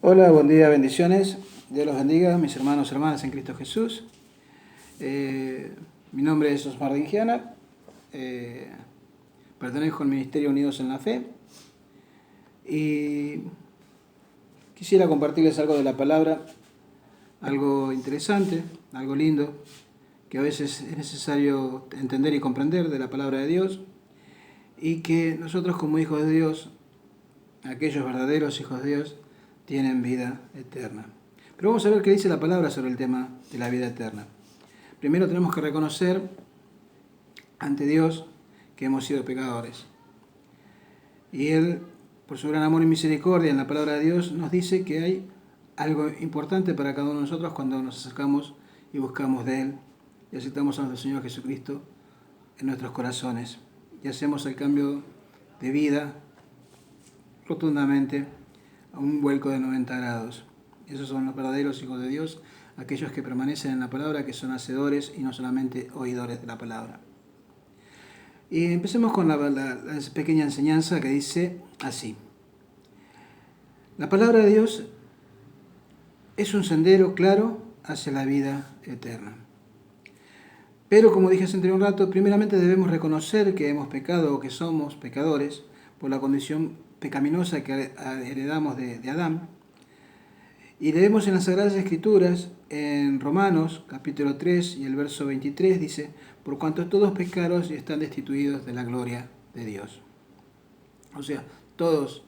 Hola, buen día, bendiciones. Dios los bendiga, mis hermanos y hermanas en Cristo Jesús. Mi nombre es Osmar Dingiana. Pertenezco al Ministerio Unidos en la Fe. Y quisiera compartirles algo de la palabra, algo interesante, algo lindo, que a veces es necesario entender y comprender de la palabra de Dios. Y que nosotros como hijos de Dios, aquellos verdaderos hijos de Dios, tienen vida eterna. Pero vamos a ver qué dice la palabra sobre el tema de la vida eterna. Primero tenemos que reconocer ante Dios que hemos sido pecadores. Y Él, por su gran amor y misericordia en la palabra de Dios, nos dice que hay algo importante para cada uno de nosotros cuando nos acercamos y buscamos de Él y aceptamos a nuestro Señor Jesucristo en nuestros corazones. Y hacemos el cambio de vida rotundamente a un vuelco de 90 grados. Esos son los verdaderos hijos de Dios, aquellos que permanecen en la palabra, que son hacedores y no solamente oidores de la palabra. Y empecemos con la pequeña enseñanza que dice así. La palabra de Dios es un sendero claro hacia la vida eterna. Pero como dije hace un rato, primeramente debemos reconocer que hemos pecado o que somos pecadores por la condición pecaminosa que heredamos de Adán. Y leemos en las Sagradas Escrituras, en Romanos capítulo 3 y el verso 23, dice, por cuanto todos pecaron y están destituidos de la gloria de Dios. O sea, todos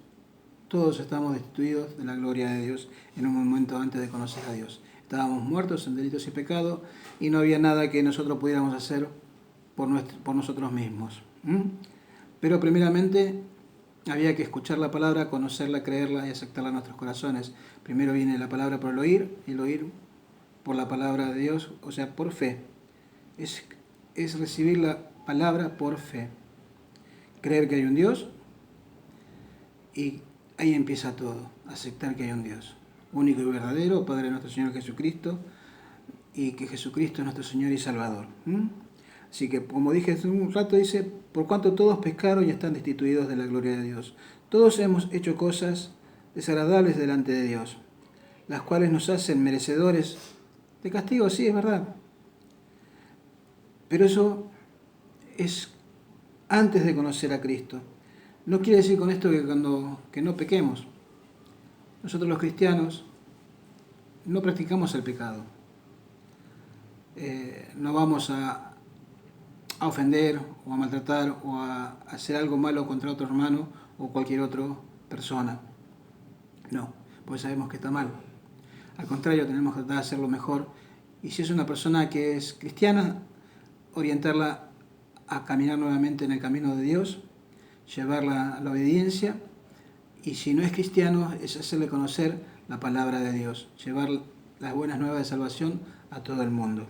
estamos destituidos de la gloria de Dios en un momento antes de conocer a Dios. Estábamos muertos en delitos y pecados y no había nada que nosotros pudiéramos hacer por nosotros mismos. Pero primeramente había que escuchar la palabra, conocerla, creerla y aceptarla en nuestros corazones. Primero viene la palabra por el oír, y el oír por la palabra de Dios, o sea, por fe. Es recibir la palabra por fe. Creer que hay un Dios, y ahí empieza todo. Aceptar que hay un Dios único y verdadero, Padre de nuestro Señor Jesucristo, y que Jesucristo es nuestro Señor y Salvador. Así que, como dije hace un rato, dice, por cuanto todos pecaron y están destituidos de la gloria de Dios. Todos hemos hecho cosas desagradables delante de Dios, las cuales nos hacen merecedores de castigo, sí, es verdad. Pero eso es antes de conocer a Cristo. No quiere decir con esto que no pequemos. Nosotros los cristianos no practicamos el pecado. No vamos a ofender o a maltratar o a hacer algo malo contra otro hermano o cualquier otra persona. No, pues sabemos que está mal. Al contrario, tenemos que tratar de hacerlo mejor. Y si es una persona que es cristiana, orientarla a caminar nuevamente en el camino de Dios, llevarla a la obediencia. Y si no es cristiano, es hacerle conocer la palabra de Dios, llevar las buenas nuevas de salvación a todo el mundo.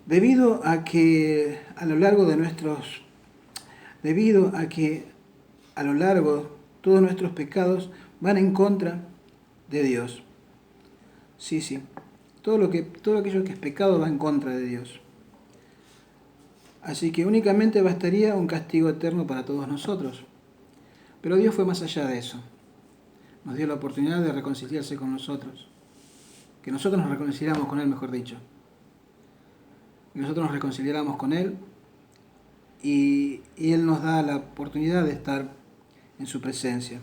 Debido a que a lo largo todos nuestros pecados van en contra de Dios. Sí. Todo aquello que es pecado va en contra de Dios. Así que únicamente bastaría un castigo eterno para todos nosotros. Pero Dios fue más allá de eso. Nos dio la oportunidad de reconciliarse con nosotros. Que nosotros nos reconciliáramos con Él, mejor dicho. Y nosotros nos reconciliáramos con Él y Él nos da la oportunidad de estar en su presencia.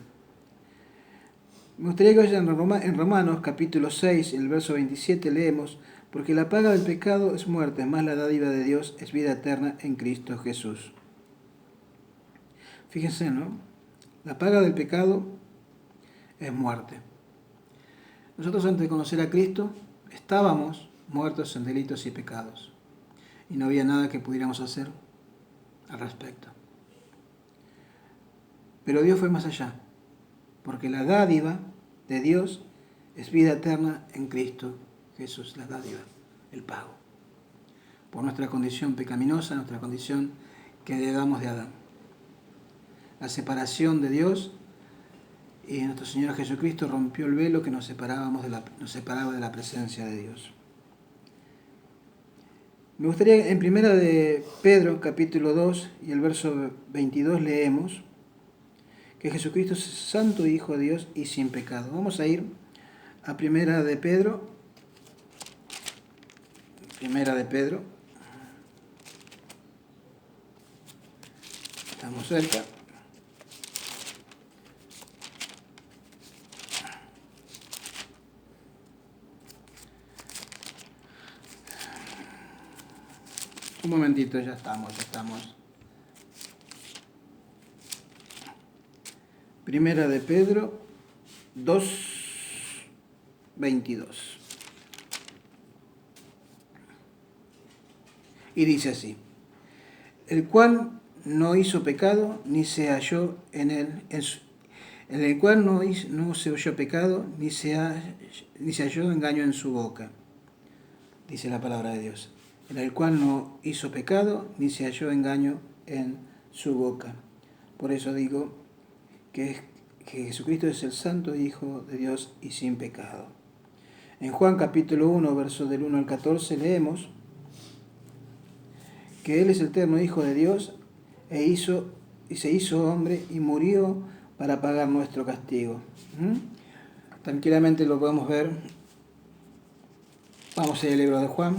Me gustaría que vayan en Romanos capítulo 6, en el verso 27 leemos, porque la paga del pecado es muerte, más la dádiva de Dios es vida eterna en Cristo Jesús. Fíjense, ¿no? La paga del pecado es muerte. Nosotros antes de conocer a Cristo estábamos muertos en delitos y pecados y no había nada que pudiéramos hacer al respecto. Pero Dios fue más allá, porque la dádiva de Dios es vida eterna en Cristo Jesús, la dádiva, el pago, por nuestra condición pecaminosa, nuestra condición que heredamos de Adán. La separación de Dios, y nuestro Señor Jesucristo rompió el velo que nos separaba de la presencia de Dios. Me gustaría en primera de Pedro, capítulo 2 y el verso 22 leemos, que Jesucristo es santo Hijo de Dios y sin pecado. Vamos a ir a Primera de Pedro. Primera de Pedro. Estamos cerca. Un momentito, ya estamos. Primera de Pedro 2:22. Y dice así: el cual no hizo pecado, ni se halló en él, en el cual no se oyó pecado, ni se halló engaño en su boca. Dice la palabra de Dios. En el cual no hizo pecado, ni se halló engaño en su boca. Por eso digo que Jesucristo es el santo Hijo de Dios y sin pecado. En Juan capítulo 1, versos del 1 al 14, leemos que Él es el eterno Hijo de Dios y se hizo hombre y murió para pagar nuestro castigo. Tranquilamente lo podemos ver. Vamos al libro de Juan.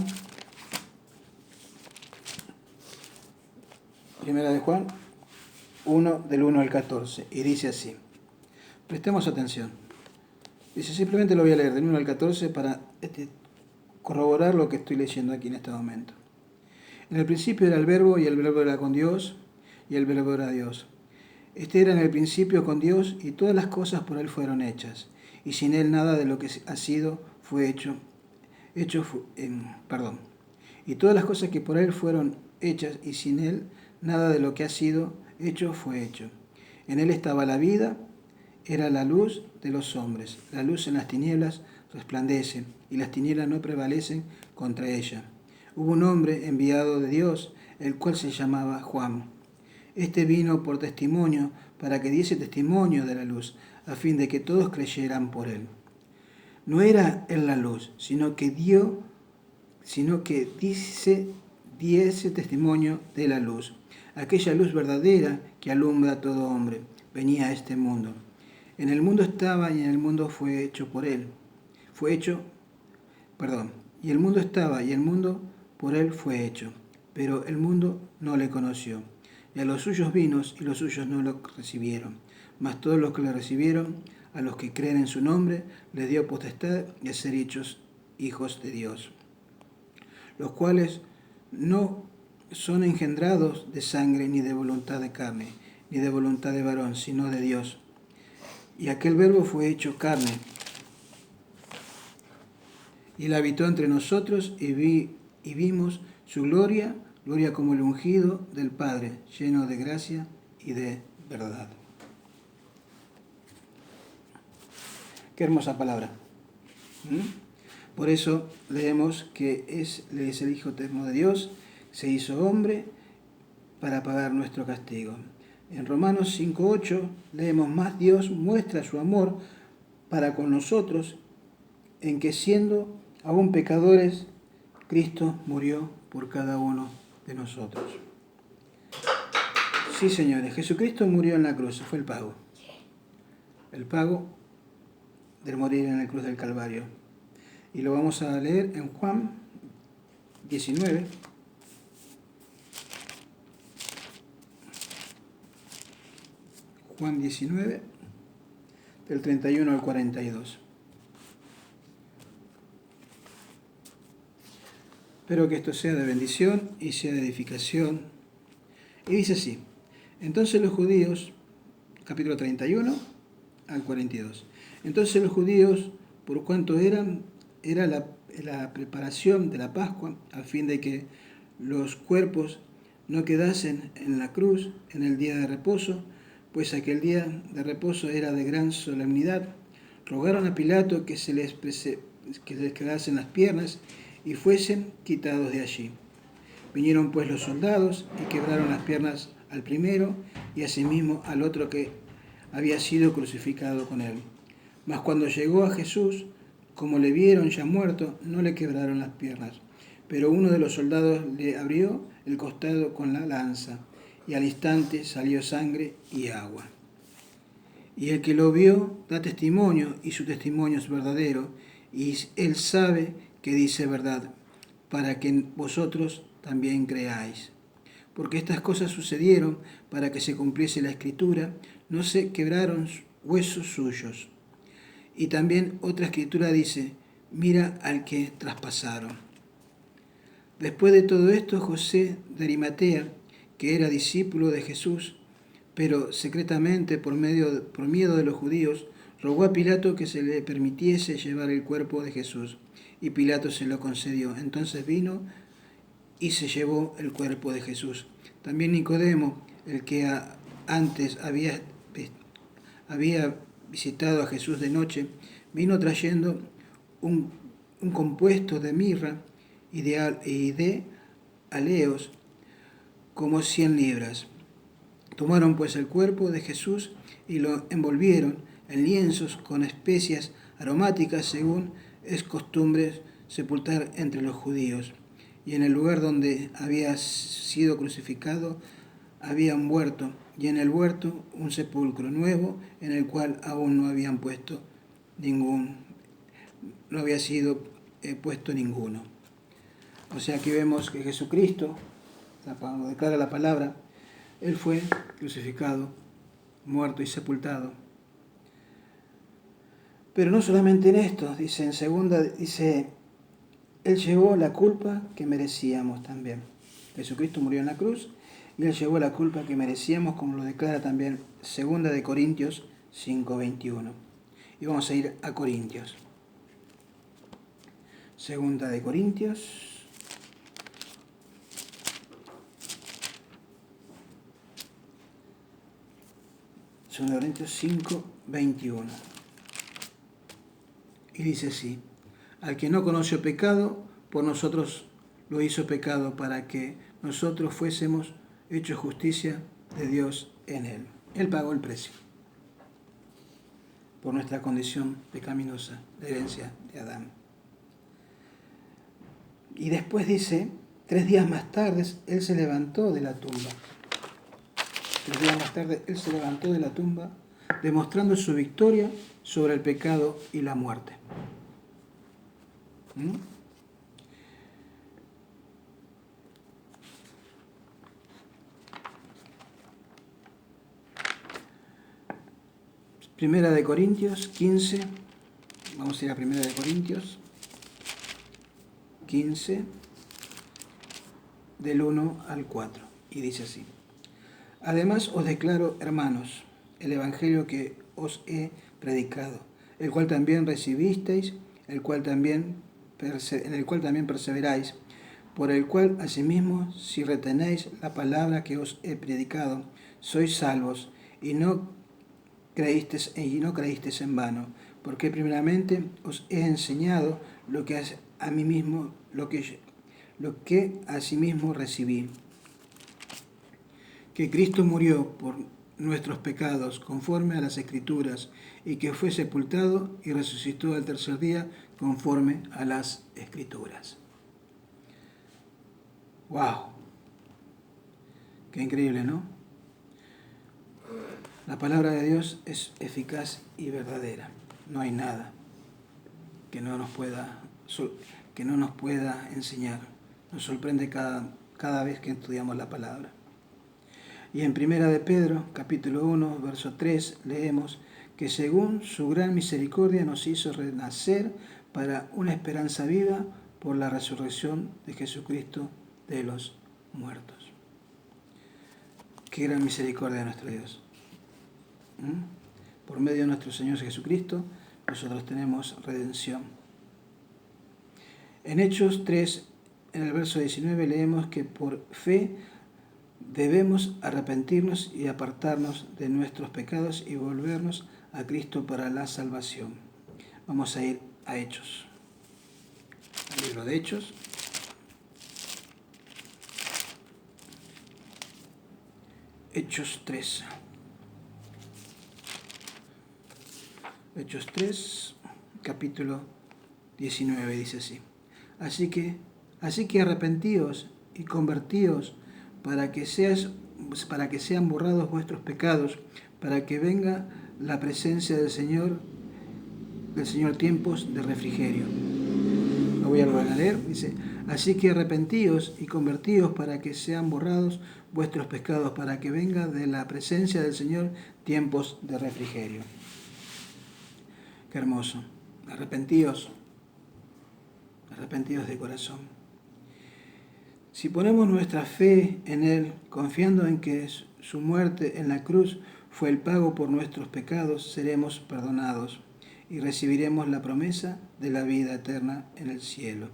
Primera de Juan 1, del 1 al 14. Y dice así. Prestemos atención. Dice, simplemente lo voy a leer del 1 al 14 para corroborar lo que estoy leyendo aquí en este momento. En el principio era el Verbo, y el Verbo era con Dios, y el Verbo era Dios. Este era en el principio con Dios, y todas las cosas por Él fueron hechas, y sin Él nada de lo que ha sido fue hecho. Y todas las cosas que por Él fueron hechas, y sin Él nada de lo que ha sido hecho fue hecho. En Él estaba la vida, era la luz de los hombres. La luz en las tinieblas resplandece, y las tinieblas no prevalecen contra ella. Hubo un hombre enviado de Dios, el cual se llamaba Juan. Este vino por testimonio, para que diese testimonio de la luz, a fin de que todos creyeran por él. No era él la luz, sino que diese testimonio de la luz. Aquella luz verdadera que alumbra a todo hombre, venía a este mundo. En el mundo estaba, y en el mundo fue hecho por él. Y el mundo estaba, y el mundo por él fue hecho. Pero el mundo no le conoció. Y a los suyos vino, y los suyos no lo recibieron. Mas todos los que le recibieron, a los que creen en su nombre, les dio potestad de ser hechos hijos de Dios. Los cuales no son engendrados de sangre, ni de voluntad de carne, ni de voluntad de varón, sino de Dios. Y aquel Verbo fue hecho carne, y él habitó entre nosotros, y vimos su gloria, gloria como el ungido del Padre, lleno de gracia y de verdad. Qué hermosa palabra. Por eso leemos que es el Hijo eterno de Dios, se hizo hombre para pagar nuestro castigo. En Romanos 5:8 leemos, más Dios muestra su amor para con nosotros, en que siendo aún pecadores, Cristo murió por cada uno de nosotros. Sí, señores, Jesucristo murió en la cruz, fue el pago. El pago del morir en la cruz del Calvario. Y lo vamos a leer en Juan 19. Juan 19, del 31 al 42. Espero que esto sea de bendición y sea de edificación. Y dice así: entonces los judíos, capítulo 31 al 42. Entonces los judíos, por cuanto era la preparación de la Pascua, a fin de que los cuerpos no quedasen en la cruz en el día de reposo, pues aquel día de reposo era de gran solemnidad, rogaron a Pilato que se les quedasen las piernas y fuesen quitados de allí. Vinieron pues los soldados y quebraron las piernas al primero y asimismo al otro que había sido crucificado con él. Mas cuando llegó a Jesús, como le vieron ya muerto, no le quebraron las piernas. Pero uno de los soldados le abrió el costado con la lanza, y al instante salió sangre y agua. Y el que lo vio da testimonio, y su testimonio es verdadero, y él sabe que dice verdad, para que vosotros también creáis. Porque estas cosas sucedieron para que se cumpliese la escritura, no se quebraron huesos suyos. Y también otra escritura dice, mira al que traspasaron. Después de todo esto, José de Arimatea, que era discípulo de Jesús, pero secretamente por miedo de los judíos, rogó a Pilato que se le permitiese llevar el cuerpo de Jesús, y Pilato se lo concedió. Entonces vino y se llevó el cuerpo de Jesús. También Nicodemo, el que antes había visitado a Jesús de noche, vino trayendo un compuesto de mirra y de aleos, como 100 libras. Tomaron pues el cuerpo de Jesús y lo envolvieron en lienzos con especias aromáticas, según es costumbre sepultar entre los judíos. Y en el lugar donde había sido crucificado había un huerto, y en el huerto un sepulcro nuevo, en el cual aún no había sido puesto ninguno. O sea, aquí vemos que Jesucristo, cuando declara la palabra, Él fue crucificado, muerto y sepultado. Pero no solamente en esto, dice en segunda, Él llevó la culpa que merecíamos también. Jesucristo murió en la cruz y Él llevó la culpa que merecíamos, como lo declara también segunda de Corintios 5:21. Y vamos a ir a Corintios. Segunda de Corintios. Segunda de Corintios 5:21. Y dice así: al que no conoció pecado, por nosotros lo hizo pecado, para que nosotros fuésemos hechos justicia de Dios en él. Él pagó el precio por nuestra condición pecaminosa, de herencia de Adán. Y después dice, 3 días más tarde, Él se levantó de la tumba. 3 días más tarde, Él se levantó de la tumba, demostrando su victoria sobre el pecado y la muerte. Primera de Corintios 15, vamos a ir a Primera de Corintios 15, del 1 al 4, y dice así: además os declaro, hermanos, el evangelio que os he predicado, el cual también recibisteis, en el cual también perseveráis, por el cual asimismo, si retenéis la palabra que os he predicado, sois salvos, y no creísteis en vano, porque primeramente os he enseñado lo que asimismo recibí, que Cristo murió por nuestros pecados conforme a las Escrituras, y que fue sepultado y resucitó al tercer día conforme a las Escrituras. ¡Wow! Qué increíble, ¿no? La palabra de Dios es eficaz y verdadera. No hay nada que no nos pueda enseñar. Nos sorprende cada vez que estudiamos la palabra. Y en Primera de Pedro, capítulo 1, verso 3, leemos que según su gran misericordia nos hizo renacer para una esperanza viva por la resurrección de Jesucristo de los muertos. Qué gran misericordia de nuestro Dios. Por medio de nuestro Señor Jesucristo, nosotros tenemos redención. En Hechos 3, en el verso 19, leemos que por fe debemos arrepentirnos y apartarnos de nuestros pecados y volvernos a Cristo para la salvación. Vamos a ir a Hechos. Al libro de Hechos. Hechos 3. Hechos 3, capítulo 19, dice así: Así que arrepentíos y convertíos para que sean borrados vuestros pecados, para que venga la presencia del Señor tiempos de refrigerio. Lo voy a volver a leer. Dice, así que arrepentíos y convertíos para que sean borrados vuestros pecados, para que venga de la presencia del Señor tiempos de refrigerio. Qué hermoso. Arrepentíos de corazón. Si ponemos nuestra fe en Él, confiando en que su muerte en la cruz fue el pago por nuestros pecados, seremos perdonados y recibiremos la promesa de la vida eterna en el cielo.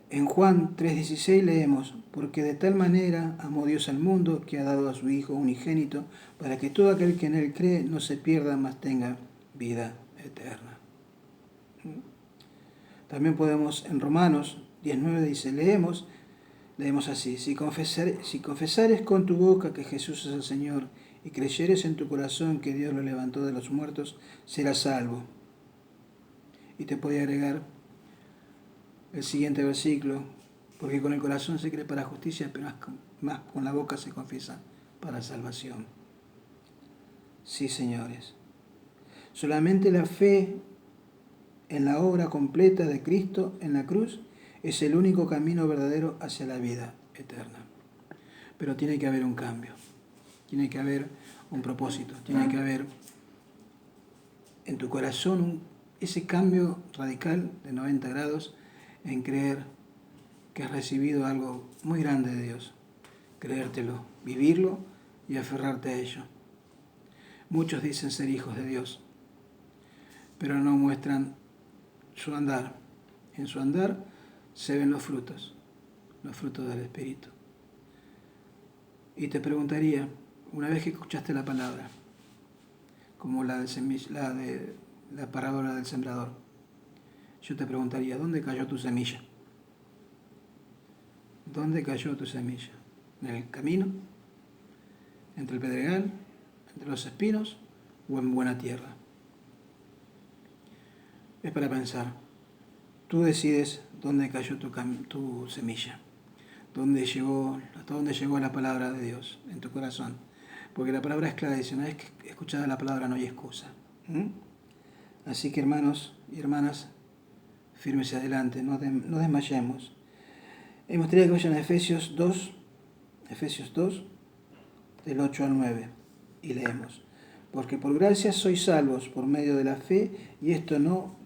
En Juan 3:16 leemos, porque de tal manera amó Dios al mundo que ha dado a su Hijo unigénito, para que todo aquel que en Él cree no se pierda, mas tenga vida eterna. También podemos, en Romanos 19 dice, leemos así, si confesares con tu boca que Jesús es el Señor y creyeres en tu corazón que Dios lo levantó de los muertos, serás salvo. Y te podía agregar el siguiente versículo, porque con el corazón se cree para justicia, pero más con la boca se confiesa para salvación. Sí, señores. Solamente la fe en la obra completa de Cristo en la cruz es el único camino verdadero hacia la vida eterna. Pero tiene que haber un cambio, tiene que haber un propósito, tiene que haber en tu corazón ese cambio radical de 90 grados en creer que has recibido algo muy grande de Dios, creértelo, vivirlo y aferrarte a ello. Muchos dicen ser hijos de Dios, pero no muestran su andar. En su andar se ven los frutos del Espíritu. Y te preguntaría, una vez que escuchaste la palabra, como la parábola del sembrador, yo te preguntaría, ¿dónde cayó tu semilla? ¿Dónde cayó tu semilla? ¿En el camino? ¿Entre el pedregal? ¿Entre los espinos? ¿O en buena tierra? Es para pensar. Tú decides dónde cayó tu semilla, hasta dónde llegó la palabra de Dios en tu corazón. Porque la palabra es clara, dice, una vez que escuchada la palabra no hay excusa. Así que hermanos y hermanas, firmes adelante, no desmayemos. Me gustaría que vayan a Efesios 2, del 8 al 9, y leemos. Porque por gracia sois salvos por medio de la fe, y esto no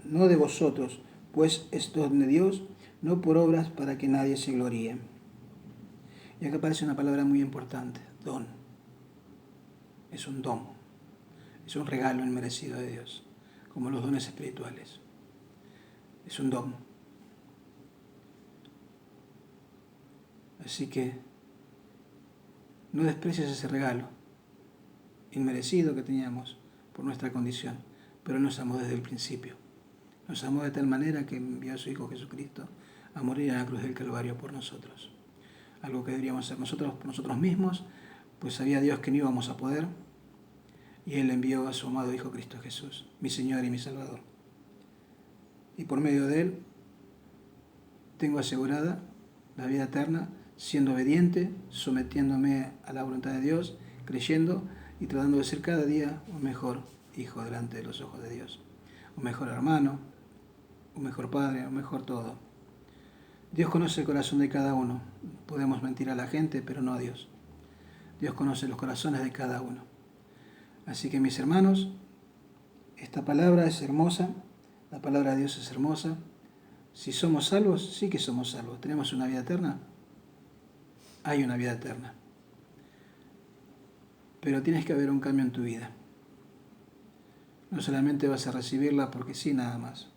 de vosotros, pues es don de Dios, no por obras para que nadie se gloríe. Y acá aparece una palabra muy importante, don. Es un don, es un regalo inmerecido de Dios, como los dones espirituales. Es un don. Así que no desprecies ese regalo inmerecido que teníamos por nuestra condición, pero nos amó desde el principio. Nos amó de tal manera que envió a su Hijo Jesucristo a morir en la cruz del Calvario por nosotros. Algo que deberíamos hacer nosotros por nosotros mismos, pues sabía Dios que no íbamos a poder, y Él envió a su amado Hijo Cristo Jesús, mi Señor y mi Salvador. Y por medio de Él tengo asegurada la vida eterna, siendo obediente, sometiéndome a la voluntad de Dios, creyendo y tratando de ser cada día un mejor hijo delante de los ojos de Dios. Un mejor hermano, un mejor padre, un mejor todo. Dios conoce el corazón de cada uno. Podemos mentir a la gente, pero no a Dios. Dios conoce los corazones de cada uno. Así que mis hermanos, esta palabra es hermosa, la palabra de Dios es hermosa. Si somos salvos, sí que somos salvos. ¿Tenemos una vida eterna? Hay una vida eterna. Pero tienes que haber un cambio en tu vida. No solamente vas a recibirla porque sí, nada más.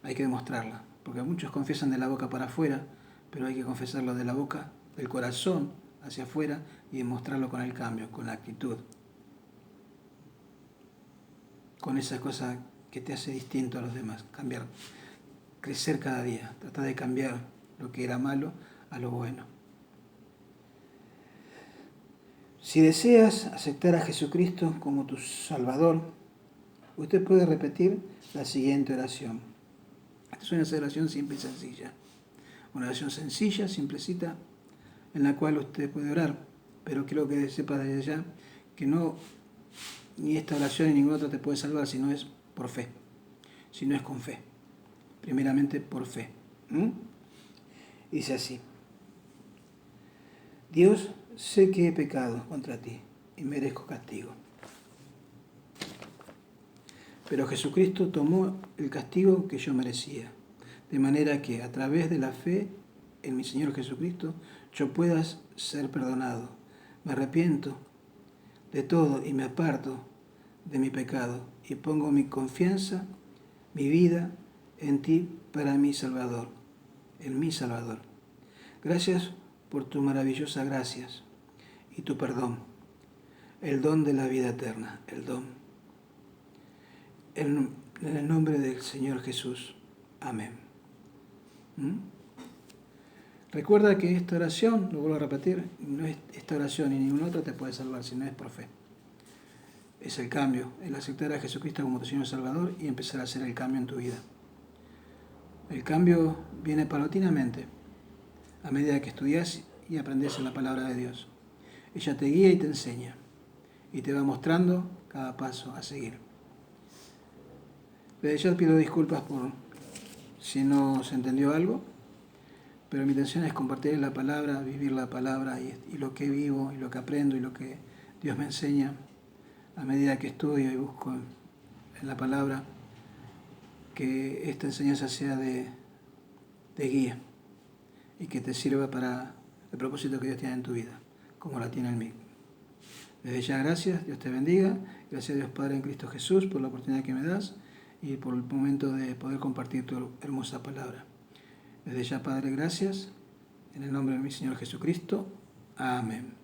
Hay que demostrarla. Porque muchos confiesan de la boca para afuera, pero hay que confesarlo de la boca, del corazón hacia afuera y demostrarlo con el cambio, con la actitud. Con esa cosa que te hace distinto a los demás. Cambiar, crecer cada día. Tratar de cambiar lo que era malo a lo bueno. Si deseas aceptar a Jesucristo como tu Salvador, usted puede repetir la siguiente oración. Esta es una oración simple y sencilla. Una oración sencilla, simplecita, en la cual usted puede orar. Pero quiero que sepa desde ya que no ni esta oración ni ninguna otra te puede salvar si no es por fe, si no es con fe. Primeramente por fe. Dice así: Dios, sé que he pecado contra ti y merezco castigo. Pero Jesucristo tomó el castigo que yo merecía, de manera que a través de la fe en mi Señor Jesucristo yo pueda ser perdonado. Me arrepiento de todo y me aparto de mi pecado y pongo mi confianza, mi vida en ti para mi Salvador, en mi Salvador. Gracias por tu maravillosa gracias y tu perdón, el don de la vida eterna, el don. En el nombre del Señor Jesús. Amén. Recuerda que esta oración, lo vuelvo a repetir, no es esta oración y ninguna otra te puede salvar si no es por fe. Es el cambio, el aceptar a Jesucristo como tu Señor y Salvador y empezar a hacer el cambio en tu vida. El cambio viene paulatinamente, a medida que estudias y aprendes la palabra de Dios. Ella te guía y te enseña, y te va mostrando cada paso a seguir. Desde ya pido disculpas por si no se entendió algo, pero mi intención es compartir la palabra, vivir la palabra y lo que vivo y lo que aprendo y lo que Dios me enseña a medida que estudio y busco en la palabra, que esta enseñanza sea de guía y que te sirva para el propósito que Dios tiene en tu vida, como la tiene en mí. Desde ya gracias, Dios te bendiga, gracias a Dios Padre en Cristo Jesús por la oportunidad que me das y por el momento de poder compartir tu hermosa palabra. Desde ya, Padre, gracias. En el nombre de mi Señor Jesucristo. Amén.